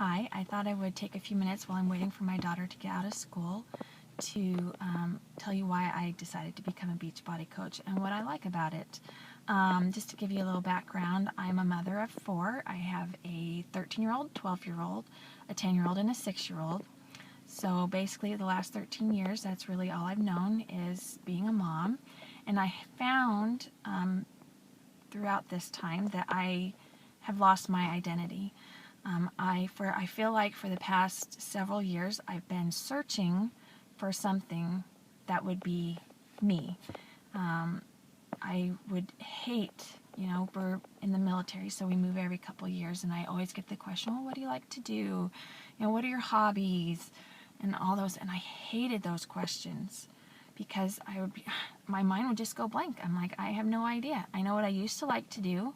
Hi, I thought I would take a few minutes while I'm waiting for my daughter to get out of school to tell you why I decided to become a Beachbody Coach and what I like about it. Just to give you a little background, I'm a mother of 4. I have a 13-year-old, 12-year-old, a 10-year-old, and a 6-year-old. So basically the last 13 years, that's really all I've known is being a mom. And I found throughout this time that I have lost my identity. I feel like for the past several years I've been searching for something that would be me. I would hate, we're in the military, so we move every couple of years, and I always get the question, well, what do you like to do? What are your hobbies? And all those, and I hated those questions because my mind would just go blank. I'm like, I have no idea. I know what I used to like to do.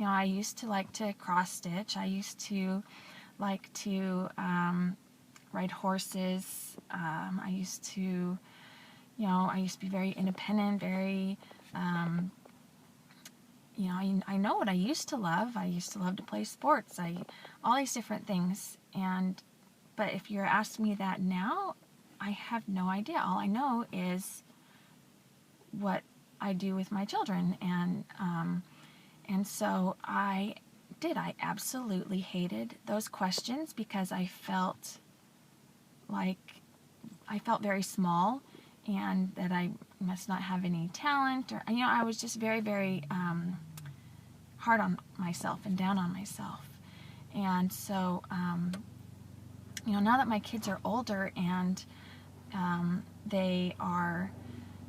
I used to like to cross stitch. I used to like to ride horses. I used to be very independent, very, I know what I used to love. I used to love to play sports. All these different things. But if you're asking me that now, I have no idea. All I know is what I do with my children. And so I absolutely hated those questions because I felt very small and that I must not have any talent, or, I was just very, very hard on myself and down on myself. And so, now that my kids are older and they are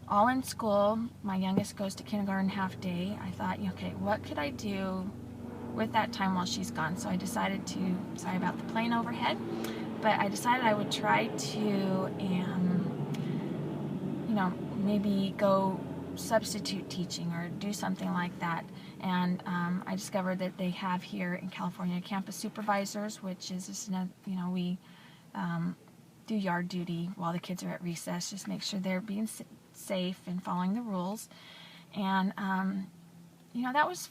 all in school, my youngest goes to kindergarten half day, I thought, okay, what could I do with that time while she's gone? So I decided to, sorry about the plane overhead, but I decided I would try to, maybe go substitute teaching or do something like that. And I discovered that they have here in California campus supervisors, which is just we do yard duty while the kids are at recess, just make sure they're being safe and following the rules. And that was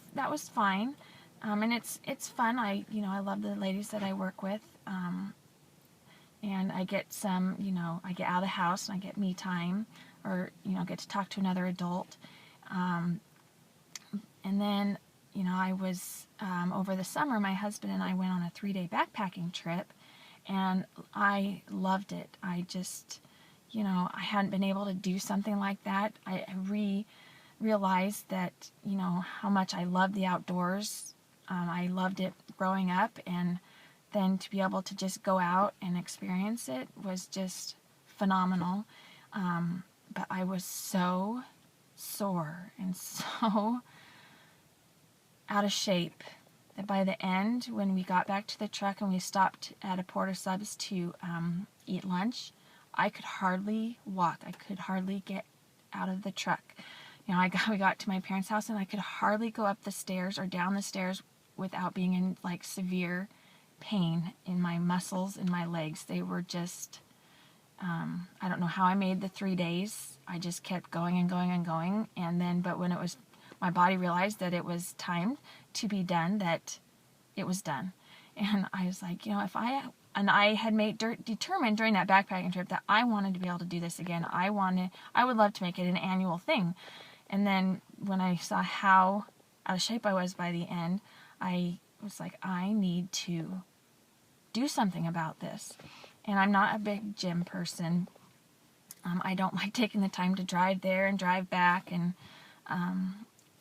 fine. And it's fun. I love the ladies that I work with. And I get I get out of the house and I get me time, or get to talk to another adult. And then I was over the summer, my husband and I went on a 3-day backpacking trip, and I loved it. I just I hadn't been able to do something like that. I realized that how much I loved the outdoors. I loved it growing up, and then to be able to just go out and experience it was just phenomenal. But I was so sore and so out of shape that by the end, when we got back to the truck and we stopped at a Porter Subs to eat lunch, I could hardly walk. I could hardly get out of the truck. We got to my parents' house and I could hardly go up the stairs or down the stairs without being in severe pain in my muscles and my legs. They were just, I don't know how I made the 3 days. I just kept going and going and going. And then, but when my body realized that it was time to be done, that it was done. And I was like, I had determined during that backpacking trip that I wanted to be able to do this again. I would love to make it an annual thing. And then when I saw how out of shape I was by the end, I was like, I need to do something about this. And I'm not a big gym person. I don't like taking the time to drive there and drive back and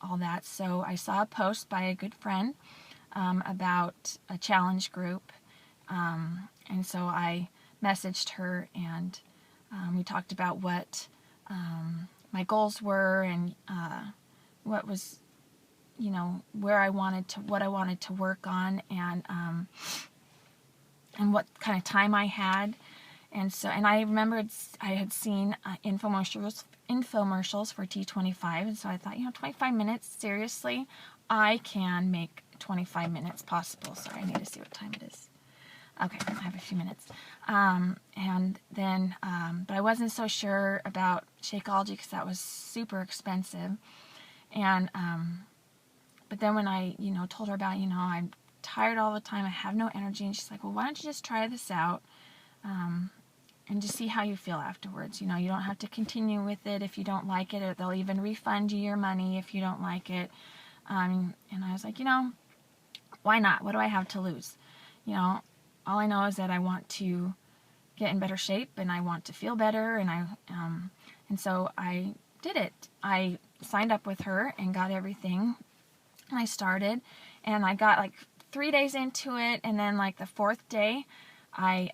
all that. So I saw a post by a good friend about a challenge group. And so I messaged her, and we talked about what my goals were, and what was, what I wanted to work on, and what kind of time I had. And I remembered I had seen infomercials for T25, and so I thought, 25 minutes, seriously, I can make 25 minutes possible. Sorry, I need to see what time it is. Okay, I have a few minutes. And then, but I wasn't so sure about Shakeology because that was super expensive. And, but then when I, told her about, I'm tired all the time. I have no energy. And she's like, well, why don't you just try this out and just see how you feel afterwards. You know, you don't have to continue with it if you don't like it, or they'll even refund you your money if you don't like it. And I was like, you know, why not? What do I have to lose? You know, all I know is that I want to get in better shape and I want to feel better, and so I did it. I signed up with her and got everything, and I started, and I got like 3 days into it, and then like the 4th day, I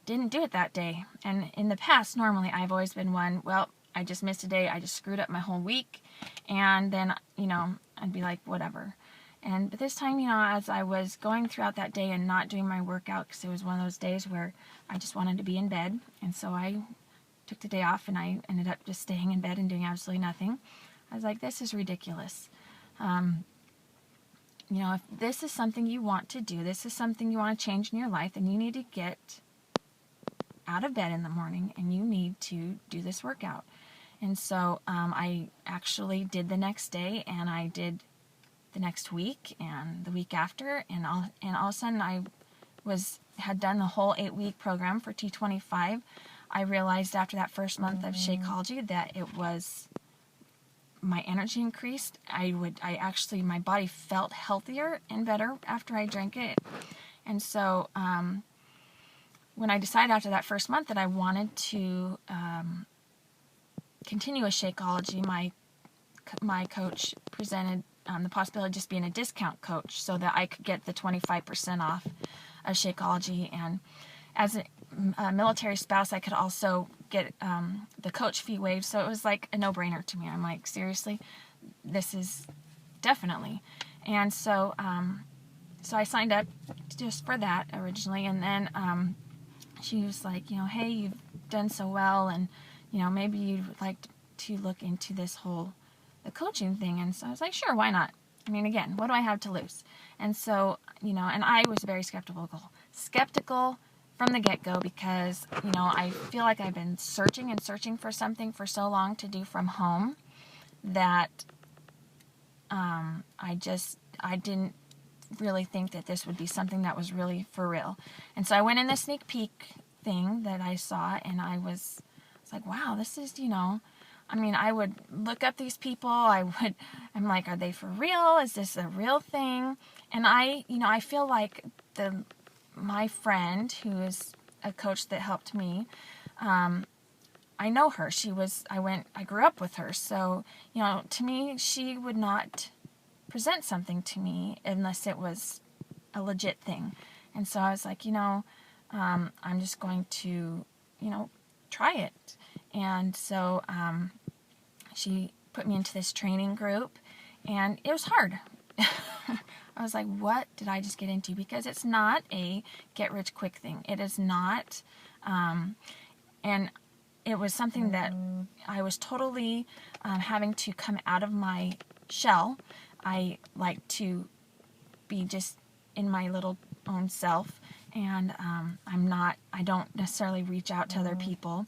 didn't do it that day. And in the past, normally I've always been one, well, I just missed a day, I just screwed up my whole week, and then, you know, I'd be like, whatever. But this time, you know, as I was going throughout that day and not doing my workout, because it was one of those days where I just wanted to be in bed, and so I took the day off, and I ended up just staying in bed and doing absolutely nothing. I was like, this is ridiculous. You know, if this is something you want to do, this is something you want to change in your life, then you need to get out of bed in the morning and you need to do this workout. And so I actually did the next day, and I did the next week and the week after, and all of a sudden I had done the whole 8-week program for T25. I realized after that first month of Shakeology that it was, my energy increased. My body felt healthier and better after I drank it. And so when I decided after that first month that I wanted to continue with Shakeology, my coach presented the possibility of just being a discount coach so that I could get the 25% off of Shakeology. And as a military spouse, I could also get the coach fee waived. So it was like a no-brainer to me. I'm like, seriously, this is definitely. And so so I signed up just for that originally. And then she was like, you know, hey, you've done so well, and, you know, maybe you'd like to look into this whole, the coaching thing. And so I was like, sure, why not? I mean, again, what do I have to lose? And so, you know, and I was very skeptical from the get-go, because, you know, I feel like I've been searching for something for so long to do from home that I didn't really think that this would be something that was really for real. And so I went in the sneak peek thing that I saw, and I was like, wow, this is, you know, I mean, I would look up these people. I'm like, are they for real? Is this a real thing? And I feel like my friend, who is a coach that helped me, I know her. I grew up with her. So, you know, to me, she would not present something to me unless it was a legit thing. And so I was like, you know, I'm just going to, you know, try it. And so she put me into this training group, and it was hard. I was like, what did I just get into? Because it's not a get-rich-quick thing. It is not. And it was something that I was totally having to come out of my shell. I like to be just in my little own self, and I don't necessarily reach out to other people.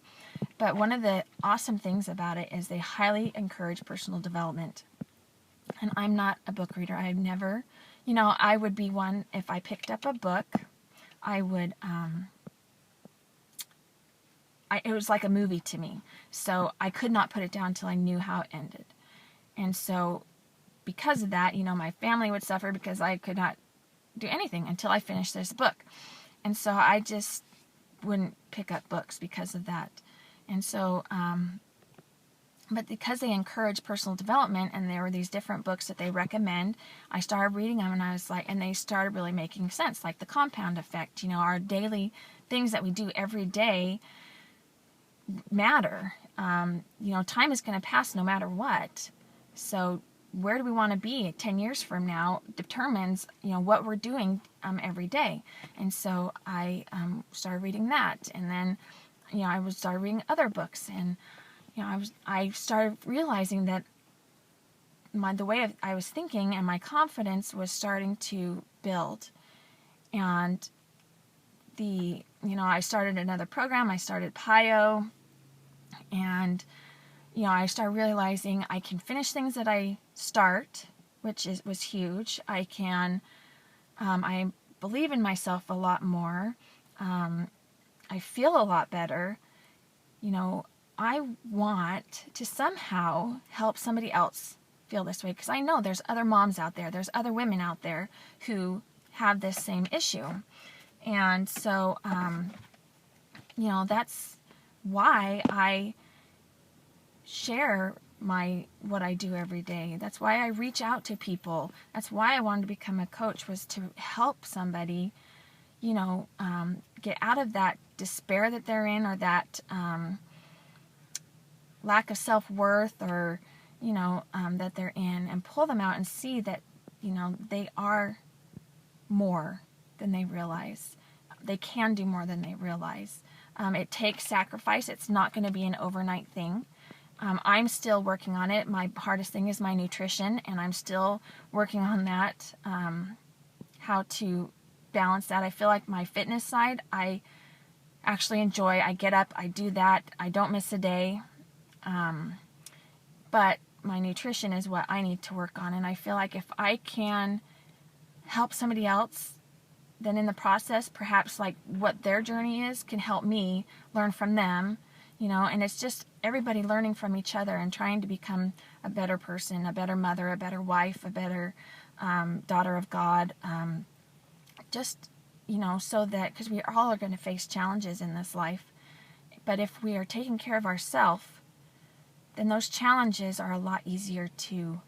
But one of the awesome things about it is they highly encourage personal development. And I'm not a book reader. I've never, you know, I would be one, if I picked up a book, I would, it was like a movie to me. So I could not put it down until I knew how it ended. And so because of that, you know, my family would suffer because I could not do anything until I finished this book. And so I just wouldn't pick up books because of that. And so, but because they encourage personal development, and there were these different books that they recommend, I started reading them, and I was like, and they started really making sense, like the compound effect. You know, our daily things that we do every day matter. You know, time is going to pass no matter what. So where do we want to be 10 years from now determines, you know, what we're doing every day. And so I started reading that, and then, you know, I started reading other books, and, you know, I started realizing that the way I was thinking and my confidence was starting to build. And you know, I started another program. I started PIO, and, you know, I started realizing I can finish things that I start, which was huge. I believe in myself a lot more. I feel a lot better. I want to somehow help somebody else feel this way, because I know there's other moms out there, there's other women out there who have this same issue. And so, that's why I share what I do every day. That's why I reach out to people. That's why I wanted to become a coach, was to help somebody, get out of that despair that they're in, or that lack of self-worth, or that they're in, and pull them out and see that they are more than they realize. They can do more than they realize. It takes sacrifice. It's not going to be an overnight thing. I'm still working on it. My hardest thing is my nutrition, and I'm still working on that, how to balance that. I feel like my fitness side, I actually enjoy. I get up, I do that. I don't miss a day. But my nutrition is what I need to work on. And I feel like if I can help somebody else, then in the process, perhaps like what their journey is can help me learn from them, and it's just everybody learning from each other and trying to become a better person, a better mother, a better wife, a better daughter of God. So that, because we all are going to face challenges in this life, but if we are taking care of ourselves, then those challenges are a lot easier to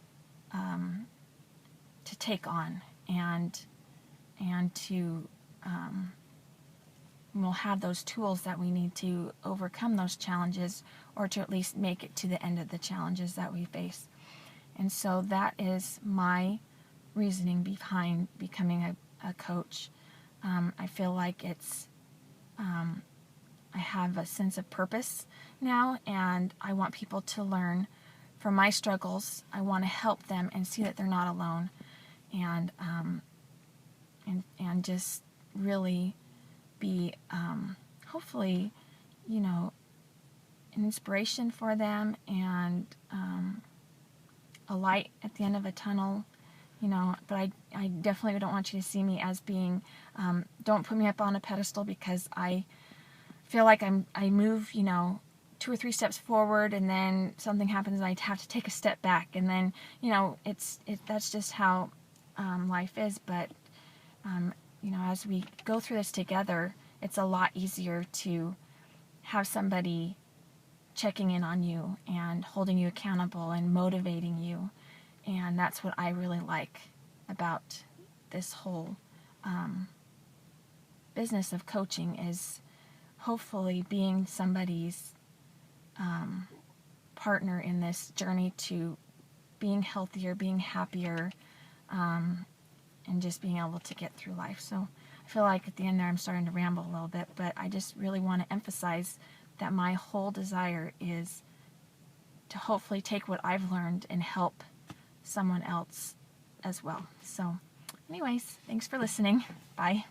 take on, and to we'll have those tools that we need to overcome those challenges, or to at least make it to the end of the challenges that we face. And so that is my reasoning behind becoming a coach. I feel like it's I have a sense of purpose now, and I want people to learn from my struggles. I want to help them and see that they're not alone, and just really be hopefully an inspiration for them, and a light at the end of a tunnel. But I definitely don't want you to see me as being, don't put me up on a pedestal, because I feel like I move, 2 or 3 steps forward, and then something happens and I have to take a step back, and then, that's just how life is. But, as we go through this together, it's a lot easier to have somebody checking in on you and holding you accountable and motivating you. And that's what I really like about this whole business of coaching, is hopefully being somebody's partner in this journey to being healthier, being happier, and just being able to get through life. So I feel like at the end there I'm starting to ramble a little bit, but I just really want to emphasize that my whole desire is to hopefully take what I've learned and help someone else as well. So anyways, thanks for listening. Bye.